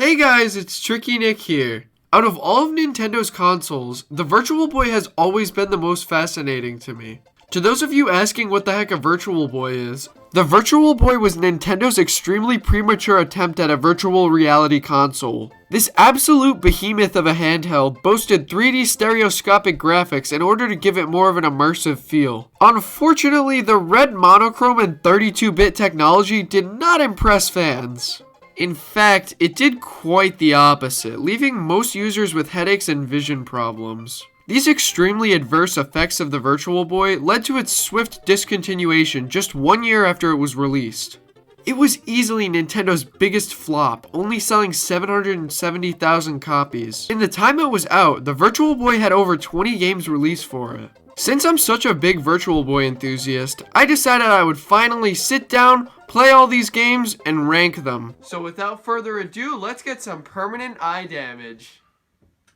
Hey guys, it's Tricky Nick here. Out of all of Nintendo's consoles, the Virtual Boy has always been the most fascinating to me. To those of you asking what the heck a Virtual Boy is, the Virtual Boy was Nintendo's extremely premature attempt at a virtual reality console. This absolute behemoth of a handheld boasted 3D stereoscopic graphics in order to give it more of an immersive feel. Unfortunately, the red monochrome and 32-bit technology did not impress fans. In fact, it did quite the opposite, leaving most users with headaches and vision problems. These extremely adverse effects of the Virtual Boy led to its swift discontinuation just 1 year after it was released. It was easily Nintendo's biggest flop, only selling 770,000 copies. In the time it was out, the Virtual Boy had over 20 games released for it. Since I'm such a big Virtual Boy enthusiast, I decided I would finally sit down, play all these games, and rank them. So without further ado, let's get some permanent eye damage.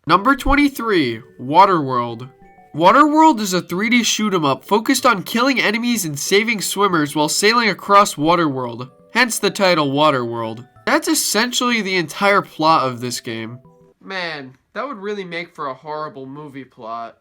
Number 23, Waterworld. Waterworld is a 3D shoot-'em-up focused on killing enemies and saving swimmers while sailing across Waterworld, hence the title Waterworld. That's essentially the entire plot of this game. Man, that would really make for a horrible movie plot.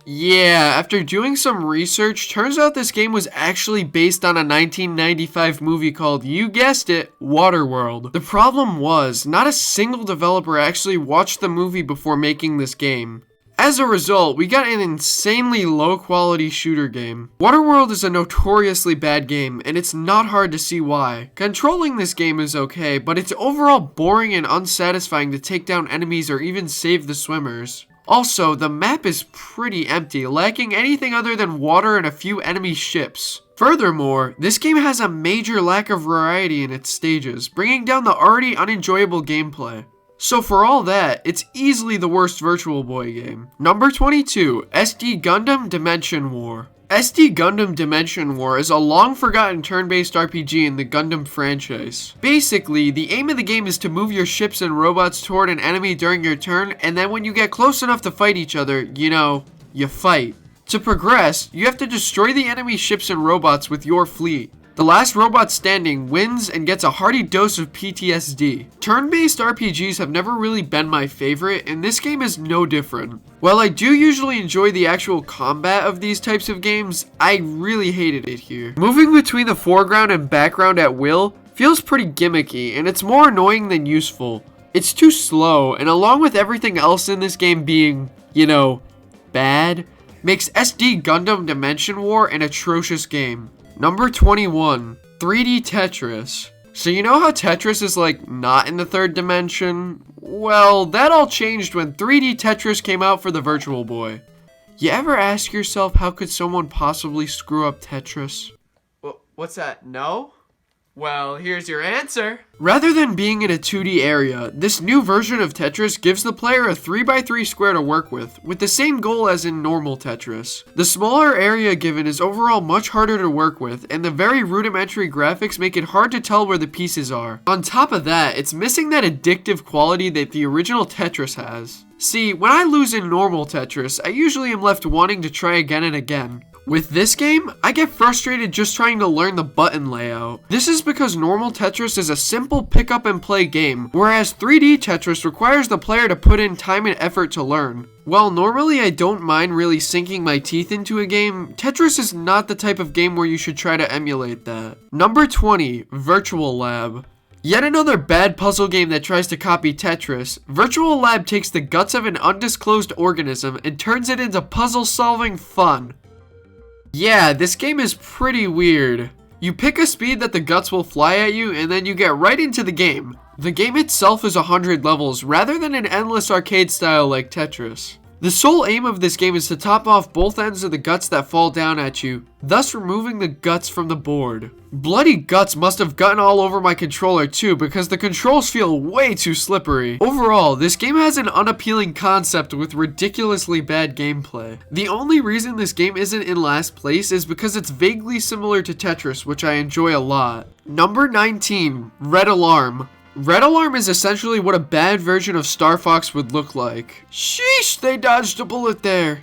Yeah, after doing some research, turns out this game was actually based on a 1995 movie called, you guessed it, Waterworld. The problem was, not a single developer actually watched the movie before making this game. As a result, we got an insanely low-quality shooter game. Waterworld is a notoriously bad game, and it's not hard to see why. Controlling this game is okay, but it's overall boring and unsatisfying to take down enemies or even save the swimmers. Also, the map is pretty empty, lacking anything other than water and a few enemy ships. Furthermore, this game has a major lack of variety in its stages, bringing down the already unenjoyable gameplay. So for all that, it's easily the worst Virtual Boy game. Number 22, SD Gundam Dimension War. SD Gundam Dimension War is a long-forgotten turn-based RPG in the Gundam franchise. Basically, the aim of the game is to move your ships and robots toward an enemy during your turn, and then when you get close enough to fight each other, you fight. To progress, you have to destroy the enemy ships and robots with your fleet. The last robot standing wins and gets a hearty dose of PTSD. Turn-based RPGs have never really been my favorite, and this game is no different. While I do usually enjoy the actual combat of these types of games, I really hated it here. Moving between the foreground and background at will feels pretty gimmicky, and it's more annoying than useful. It's too slow, and along with everything else in this game being, bad, makes SD Gundam Dimension War an atrocious game. Number 21, 3D Tetris. So you know how Tetris is not in the third dimension? Well, that all changed when 3D Tetris came out for the Virtual Boy. You ever ask yourself how could someone possibly screw up Tetris? What's that? No? Well, here's your answer. Rather than being in a 2D area, this new version of Tetris gives the player a 3x3 square to work with the same goal as in normal Tetris. The smaller area given is overall much harder to work with, and the very rudimentary graphics make it hard to tell where the pieces are. On top of that, it's missing that addictive quality that the original Tetris has. See, when I lose in normal Tetris, I usually am left wanting to try again and again. With this game, I get frustrated just trying to learn the button layout. This is because normal Tetris is a simple pick up and play game, whereas 3D Tetris requires the player to put in time and effort to learn. While normally I don't mind really sinking my teeth into a game, Tetris is not the type of game where you should try to emulate that. Number 20, Virtual Lab. Yet another bad puzzle game that tries to copy Tetris, Virtual Lab takes the guts of an undisclosed organism and turns it into puzzle-solving fun. Yeah, this game is pretty weird. You pick a speed that the guts will fly at you, and then you get right into the game. The game itself is 100 levels, rather than an endless arcade style like Tetris. The sole aim of this game is to top off both ends of the guts that fall down at you, thus removing the guts from the board. Bloody guts must have gotten all over my controller too, because the controls feel way too slippery. Overall, this game has an unappealing concept with ridiculously bad gameplay. The only reason this game isn't in last place is because it's vaguely similar to Tetris, which I enjoy a lot. Number 19, Red Alarm. Red Alarm is essentially what a bad version of Star Fox would look like. Sheesh, they dodged a bullet there.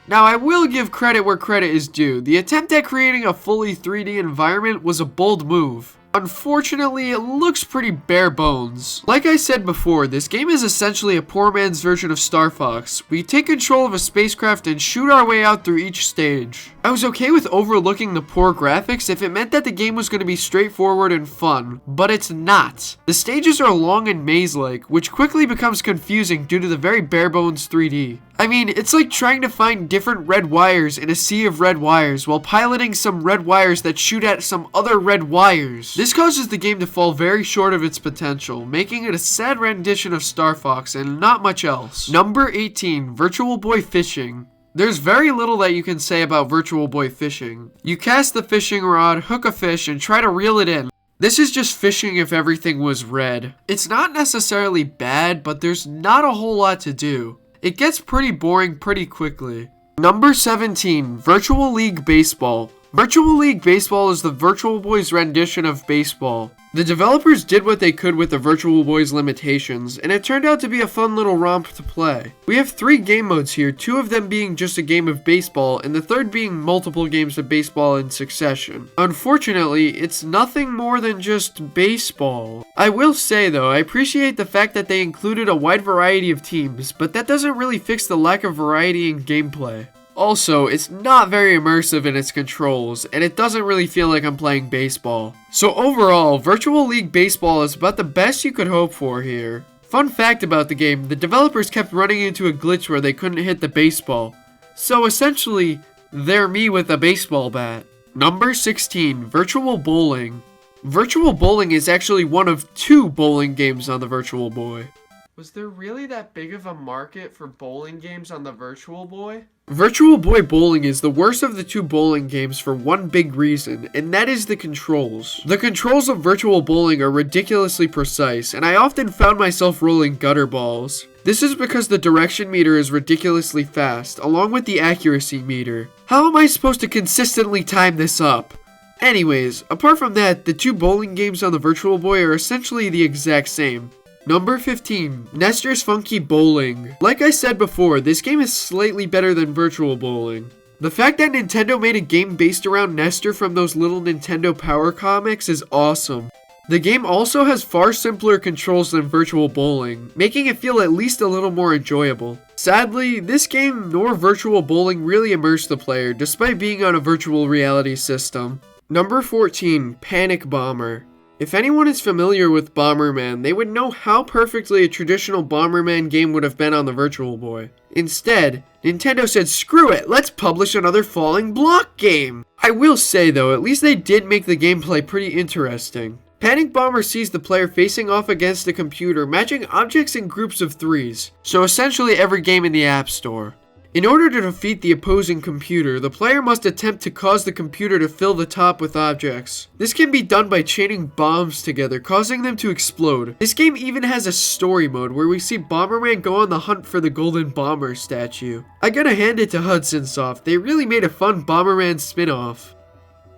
Now, I will give credit where credit is due. The attempt at creating a fully 3D environment was a bold move. Unfortunately, it looks pretty bare bones. Like I said before, this game is essentially a poor man's version of Star Fox. We take control of a spacecraft and shoot our way out through each stage. I was okay with overlooking the poor graphics if it meant that the game was going to be straightforward and fun, but it's not. The stages are long and maze-like, which quickly becomes confusing due to the very bare bones 3D. I mean, it's like trying to find different red wires in a sea of red wires while piloting some red wires that shoot at some other red wires. This causes the game to fall very short of its potential, making it a sad rendition of Star Fox and not much else. Number 18, Virtual Boy Fishing. There's very little that you can say about Virtual Boy Fishing. You cast the fishing rod, hook a fish, and try to reel it in. This is just fishing if everything was red. It's not necessarily bad, but there's not a whole lot to do. It gets pretty boring pretty quickly. Number 17, Virtual League Baseball. Virtual League Baseball is the Virtual Boy's rendition of baseball. The developers did what they could with the Virtual Boy's limitations, and it turned out to be a fun little romp to play. We have 3 game modes here, 2 of them being just a game of baseball, and the third being multiple games of baseball in succession. Unfortunately, it's nothing more than just baseball. I will say though, I appreciate the fact that they included a wide variety of teams, but that doesn't really fix the lack of variety in gameplay. Also, it's not very immersive in its controls, and it doesn't really feel like I'm playing baseball. So overall, Virtual League Baseball is about the best you could hope for here. Fun fact about the game, the developers kept running into a glitch where they couldn't hit the baseball. So essentially, they're me with a baseball bat. Number 16, Virtual Bowling. Virtual Bowling is actually one of 2 bowling games on the Virtual Boy. Was there really that big of a market for bowling games on the Virtual Boy? Virtual Boy Bowling is the worst of the 2 bowling games for one big reason, and that is the controls. The controls of Virtual Bowling are ridiculously precise, and I often found myself rolling gutter balls. This is because the direction meter is ridiculously fast, along with the accuracy meter. How am I supposed to consistently time this up? Anyways, apart from that, the 2 bowling games on the Virtual Boy are essentially the exact same. Number 15, Nestor's Funky Bowling. Like I said before, this game is slightly better than Virtual Bowling. The fact that Nintendo made a game based around Nestor from those little Nintendo Power comics is awesome. The game also has far simpler controls than Virtual Bowling, making it feel at least a little more enjoyable. Sadly, this game nor Virtual Bowling really immersed the player, despite being on a virtual reality system. Number 14, Panic Bomber. If anyone is familiar with Bomberman, they would know how perfectly a traditional Bomberman game would have been on the Virtual Boy. Instead, Nintendo said, screw it, let's publish another falling block game! I will say though, at least they did make the gameplay pretty interesting. Panic Bomber sees the player facing off against a computer, matching objects in groups of 3s, so essentially every game in the App Store. In order to defeat the opposing computer, the player must attempt to cause the computer to fill the top with objects. This can be done by chaining bombs together, causing them to explode. This game even has a story mode where we see Bomberman go on the hunt for the Golden Bomber statue. I gotta hand it to Hudson Soft, they really made a fun Bomberman spin-off.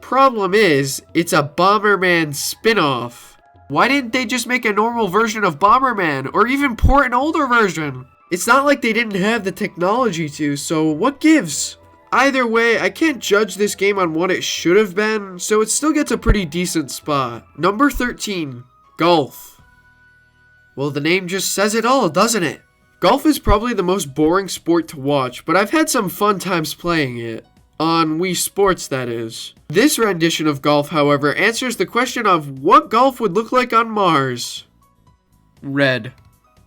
Problem is, it's a Bomberman spin-off. Why didn't they just make a normal version of Bomberman, or even port an older version? It's not like they didn't have the technology to, so what gives? Either way, I can't judge this game on what it should have been, so it still gets a pretty decent spot. Number 13, Golf. Well, the name just says it all, doesn't it? Golf is probably the most boring sport to watch, but I've had some fun times playing it. On Wii Sports, that is. This rendition of golf, however, answers the question of what golf would look like on Mars. Red.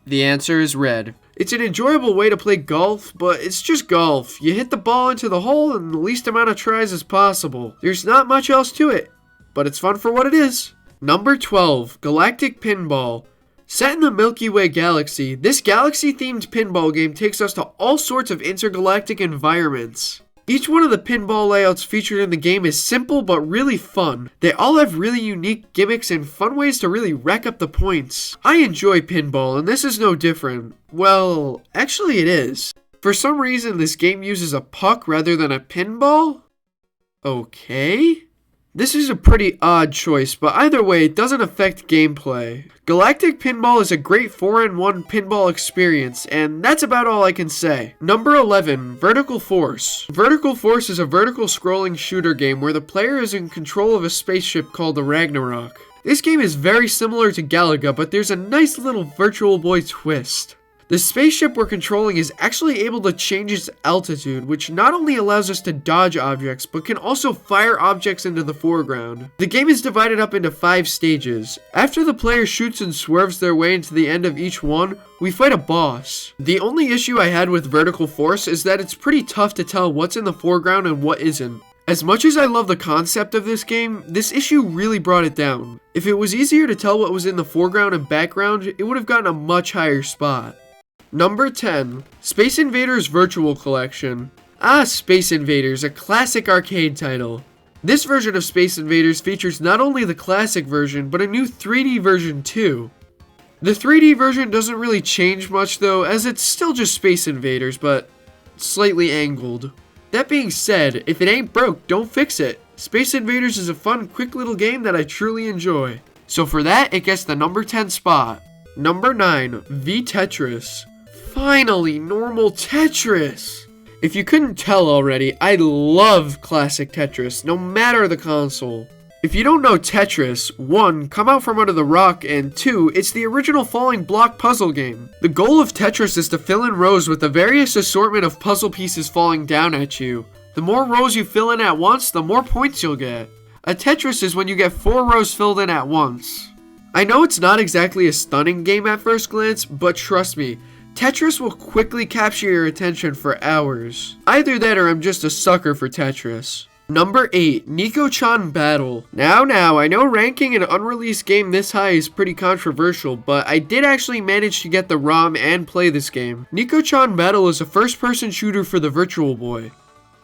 The answer is red. It's an enjoyable way to play golf, but it's just golf. You hit the ball into the hole in the least amount of tries as possible. There's not much else to it, but it's fun for what it is. Number 12, Galactic Pinball. Set in the Milky Way galaxy, this galaxy-themed pinball game takes us to all sorts of intergalactic environments. Each one of the pinball layouts featured in the game is simple but really fun. They all have really unique gimmicks and fun ways to really rack up the points. I enjoy pinball, and this is no different. Well, actually it is. For some reason, this game uses a puck rather than a pinball? Okay. This is a pretty odd choice, but either way, it doesn't affect gameplay. Galactic Pinball is a great 4-in-1 pinball experience, and that's about all I can say. Number 11, Vertical Force. Vertical Force is a vertical scrolling shooter game where the player is in control of a spaceship called the Ragnarok. This game is very similar to Galaga, but there's a nice little Virtual Boy twist. The spaceship we're controlling is actually able to change its altitude, which not only allows us to dodge objects, but can also fire objects into the foreground. The game is divided up into 5 stages. After the player shoots and swerves their way into the end of each one, we fight a boss. The only issue I had with Vertical Force is that it's pretty tough to tell what's in the foreground and what isn't. As much as I love the concept of this game, this issue really brought it down. If it was easier to tell what was in the foreground and background, it would have gotten a much higher spot. Number 10. Space Invaders Virtual Collection. Space Invaders, a classic arcade title. This version of Space Invaders features not only the classic version, but a new 3D version too. The 3D version doesn't really change much though, as it's still just Space Invaders, but slightly angled. That being said, if it ain't broke, don't fix it. Space Invaders is a fun, quick little game that I truly enjoy. So for that, it gets the number 10 spot. Number 9. V Tetris. Finally, normal Tetris! If you couldn't tell already, I love classic Tetris, no matter the console. If you don't know Tetris, 1. Come out from under the rock, and 2. It's the original falling block puzzle game. The goal of Tetris is to fill in rows with a various assortment of puzzle pieces falling down at you. The more rows you fill in at once, the more points you'll get. A Tetris is when you get 4 rows filled in at once. I know it's not exactly a stunning game at first glance, but trust me, Tetris will quickly capture your attention for hours. Either that or I'm just a sucker for Tetris. Number 8. Nicochan Battle. Now, I know ranking an unreleased game this high is pretty controversial, but I did actually manage to get the ROM and play this game. Nicochan Battle is a first-person shooter for the Virtual Boy.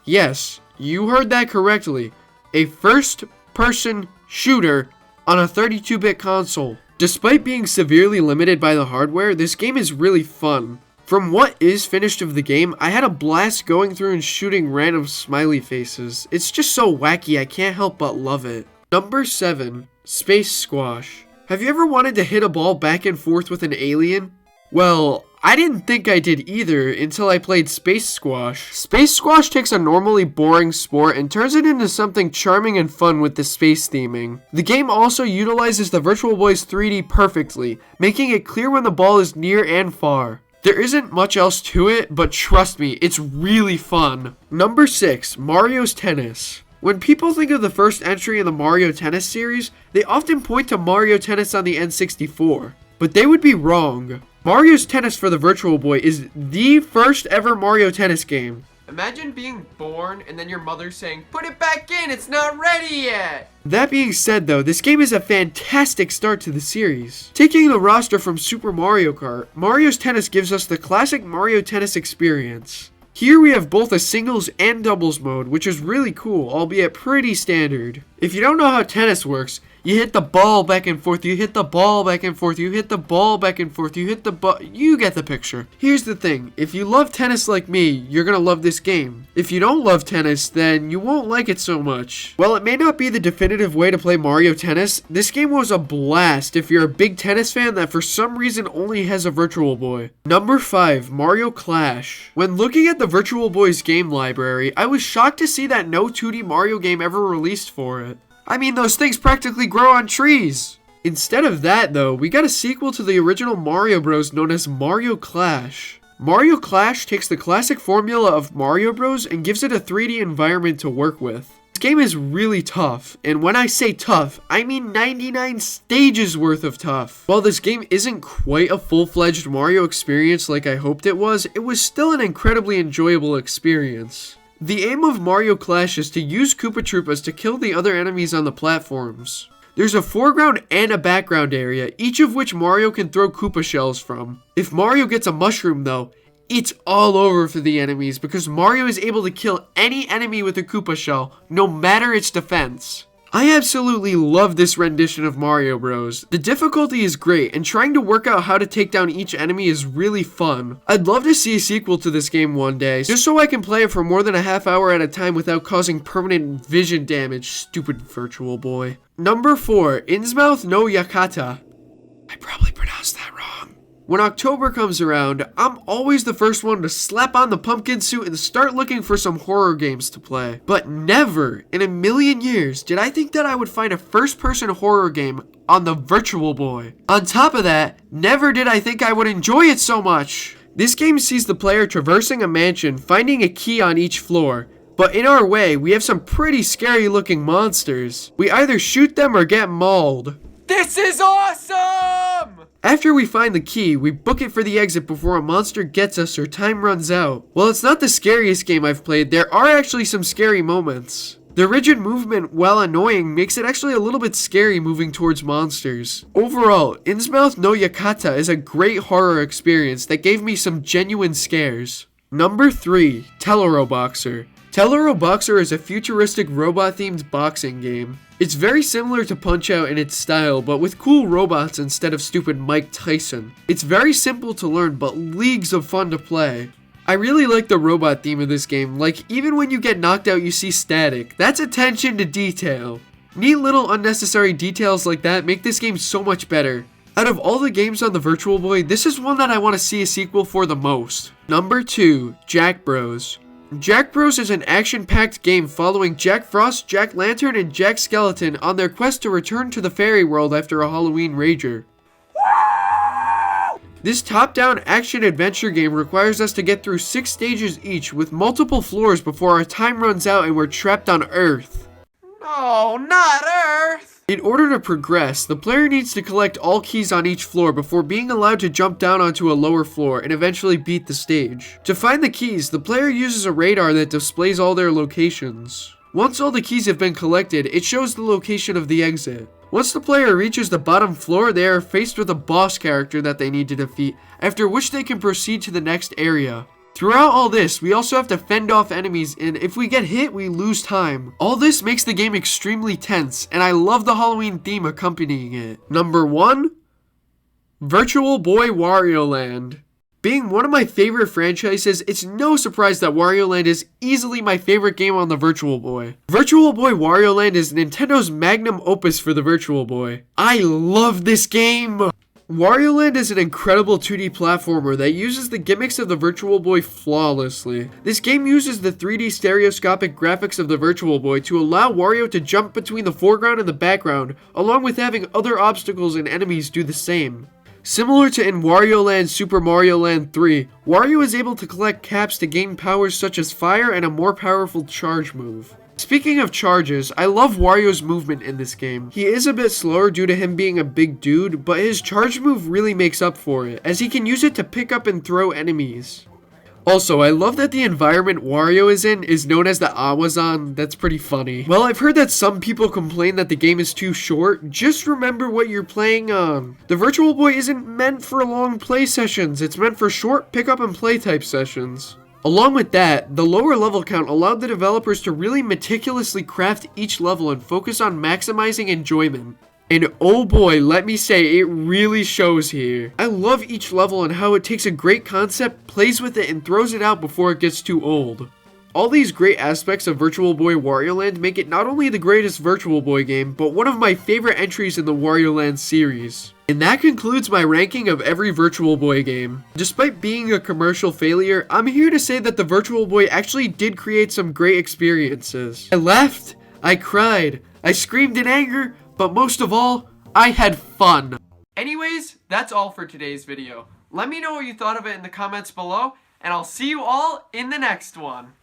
Yes, you heard that correctly. A first-person shooter on a 32-bit console. Despite being severely limited by the hardware, this game is really fun. From what is finished of the game, I had a blast going through and shooting random smiley faces. It's just so wacky, I can't help but love it. Number 7. Space Squash. Have you ever wanted to hit a ball back and forth with an alien? Well, I didn't think I did either until I played Space Squash. Space Squash takes a normally boring sport and turns it into something charming and fun with the space theming. The game also utilizes the Virtual Boy's 3D perfectly, making it clear when the ball is near and far. There isn't much else to it, but trust me, it's really fun. Number 6. Mario's Tennis. When people think of the first entry in the Mario Tennis series, they often point to Mario Tennis on the N64. But they would be wrong. Mario's Tennis for the Virtual Boy is the first ever Mario Tennis game. Imagine being born and then your mother saying, "Put it back in, it's not ready yet!" That being said though, this game is a fantastic start to the series. Taking the roster from Super Mario Kart, Mario's Tennis gives us the classic Mario Tennis experience. Here we have both a singles and doubles mode, which is really cool, albeit pretty standard. If you don't know how tennis works, you hit the ball back and forth, you hit the ball back and forth, you hit the ball back and forth, you hit the ball, you get the picture. Here's the thing, if you love tennis like me, you're gonna love this game. If you don't love tennis, then you won't like it so much. While it may not be the definitive way to play Mario Tennis, this game was a blast if you're a big tennis fan that for some reason only has a Virtual Boy. Number 5, Mario Clash. When looking at the Virtual Boy's game library, I was shocked to see that no 2D Mario game ever released for it. I mean, those things practically grow on trees. Instead of that, though, we got a sequel to the original Mario Bros. Known as Mario Clash. Mario Clash takes the classic formula of Mario Bros. And gives it a 3D environment to work with. This game is really tough, and when I say tough, I mean 99 stages worth of tough. While this game isn't quite a full-fledged Mario experience like I hoped it was still an incredibly enjoyable experience. The aim of Mario Clash is to use Koopa Troopas to kill the other enemies on the platforms. There's a foreground and a background area, each of which Mario can throw Koopa shells from. If Mario gets a mushroom though, it's all over for the enemies because Mario is able to kill any enemy with a Koopa shell, no matter its defense. I absolutely love this rendition of Mario Bros. The difficulty is great, and trying to work out how to take down each enemy is really fun. I'd love to see a sequel to this game one day, just so I can play it for more than a half hour at a time without causing permanent vision damage, stupid Virtual Boy. Number 4, Mouth No Yakata. I probably pronounced that wrong. When October comes around, I'm always the first one to slap on the pumpkin suit and start looking for some horror games to play. But never in a million years did I think that I would find a first-person horror game on the Virtual Boy. On top of that, never did I think I would enjoy it so much. This game sees the player traversing a mansion, finding a key on each floor. But in our way, we have some pretty scary looking monsters. We either shoot them or get mauled. This is awesome! After we find the key, we book it for the exit before a monster gets us or time runs out. While it's not the scariest game I've played, there are actually some scary moments. The rigid movement, while annoying, makes it actually a little bit scary moving towards monsters. Overall, Mouth No Yakata is a great horror experience that gave me some genuine scares. Number 3, Teleroboxer. Teleroboxer is a futuristic robot-themed boxing game. It's very similar to Punch-Out in its style, but with cool robots instead of stupid Mike Tyson. It's very simple to learn, but leagues of fun to play. I really like the robot theme of this game, like even when you get knocked out you see static. That's attention to detail. Neat little unnecessary details like that make this game so much better. Out of all the games on the Virtual Boy, this is one that I want to see a sequel for the most. Number 2, Jack Bros. Jack Bros is an action-packed game following Jack Frost, Jack Lantern, and Jack Skeleton on their quest to return to the fairy world after a Halloween rager. This top-down action-adventure game requires us to get through 6 stages each with multiple floors before our time runs out and we're trapped on Earth. No, not Earth! In order to progress, the player needs to collect all keys on each floor before being allowed to jump down onto a lower floor and eventually beat the stage. To find the keys, the player uses a radar that displays all their locations. Once all the keys have been collected, it shows the location of the exit. Once the player reaches the bottom floor, they are faced with a boss character that they need to defeat, after which they can proceed to the next area. Throughout all this, we also have to fend off enemies, and if we get hit, we lose time. All this makes the game extremely tense, and I love the Halloween theme accompanying it. Number 1, Virtual Boy Wario Land. Being one of my favorite franchises, it's no surprise that Wario Land is easily my favorite game on the Virtual Boy. Virtual Boy Wario Land is Nintendo's magnum opus for the Virtual Boy. I love this game! Wario Land is an incredible 2D platformer that uses the gimmicks of the Virtual Boy flawlessly. This game uses the 3D stereoscopic graphics of the Virtual Boy to allow Wario to jump between the foreground and the background, along with having other obstacles and enemies do the same. Similar to in Wario Land Super Mario Land 3, Wario is able to collect caps to gain powers such as fire and a more powerful charge move. Speaking of charges, I love Wario's movement in this game. He is a bit slower due to him being a big dude, but his charge move really makes up for it, as he can use it to pick up and throw enemies. Also, I love that the environment Wario is in is known as the Amazon. That's pretty funny. Well, I've heard that some people complain that the game is too short. Just remember what you're playing on. The Virtual Boy isn't meant for long play sessions. It's meant for short pick up and play type sessions. Along with that, the lower level count allowed the developers to really meticulously craft each level and focus on maximizing enjoyment. And oh boy, let me say, it really shows here. I love each level and how it takes a great concept, plays with it, and throws it out before it gets too old. All these great aspects of Virtual Boy Wario Land make it not only the greatest Virtual Boy game, but one of my favorite entries in the Wario Land series. And that concludes my ranking of every Virtual Boy game. Despite being a commercial failure, I'm here to say that the Virtual Boy actually did create some great experiences. I laughed, I cried, I screamed in anger, but most of all, I had fun. Anyways, that's all for today's video. Let me know what you thought of it in the comments below, and I'll see you all in the next one.